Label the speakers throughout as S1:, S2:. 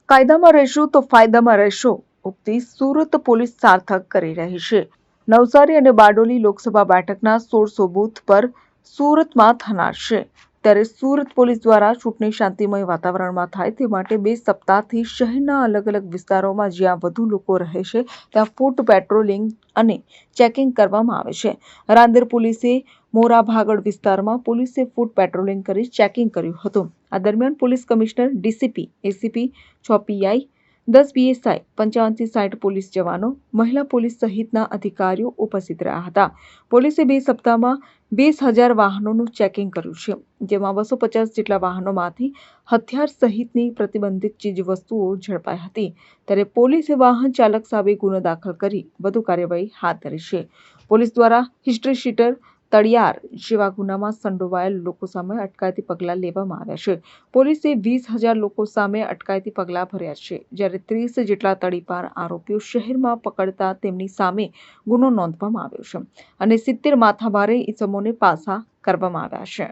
S1: કાયદામાં રહેશો તો ફાયદામાં રહેશો ઉક્તિ સુરત પોલીસ સાર્થક કરી રહી છે. નવસારી અને બારડોલી લોકસભા બેઠકના 1600 બૂથ પર સુરતમાં થનાર છે. ત્યારે સુરત પોલીસ દ્વારા ચૂંટણી શાંતિમય વાતાવરણમાં થાય તે માટે 2 સપ્તાહથી શહેરના અલગ અલગ વિસ્તારોમાં જ્યાં વધુ લોકો રહે છે ત્યાં ફૂટ પેટ્રોલિંગ અને ચેકિંગ કરવામાં આવે છે. રાંદેર પોલીસે મોરાભાગળ વિસ્તારમાં પોલીસે ફૂટ પેટ્રોલિંગ કરી ચેકિંગ કર્યું હતું. આ દરમિયાન police commissioner, DCP, ACP, 6 PI, 10 PSI, 55 થી 60 પોલીસ જવાનો, મહિલા પોલીસ સહિતના અધિકારીઓ ઉપસ્થિત રહ્યા હતા. પોલીસે 2 સપ્તાહમાં 20,000 વાહનોનું ચેકિંગ કર્યું છે, જેમાં 250 જેટલા વાહનોમાંથી હથિયાર સહિતની પ્રતિબંધિત ચીજવસ્તુઓ ઝડપાઈ હતી. ત્યારે પોલીસે વાહન ચાલક સામે ગુનો દાખલ કરી વધુ કાર્યવાહી હાથ ધરી છે. પોલીસ દ્વારા હિસ્ટ્રી શીટર, તળિયાર જેવા ગુનામાં સંડોવાયેલ લોકો સામે અટકાયતી પગલાં લેવામાં આવ્યા છે. પોલીસે 20,000 લોકો સામે અટકાયતી પગલાં ભર્યા છે, જ્યારે 30 જેટલા તડીપાર આરોપીઓ શહેરમાં પકડતા તેમની સામે ગુનો નોંધવામાં આવ્યો છે અને 70 માથાભારે ઇસમોને પાસા કરવામાં આવ્યા છે.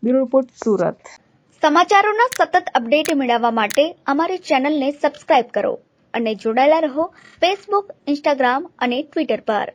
S1: Bureau report, Surat.
S2: સમાચારોના સતત અપડેટ મેળવવા માટે અમારી ચેનલને સબસ્ક્રાઇબ કરો અને જોડાયેલા રહો ફેસબુક, ઇન્સ્ટાગ્રામ અને ટ્વિટર પર.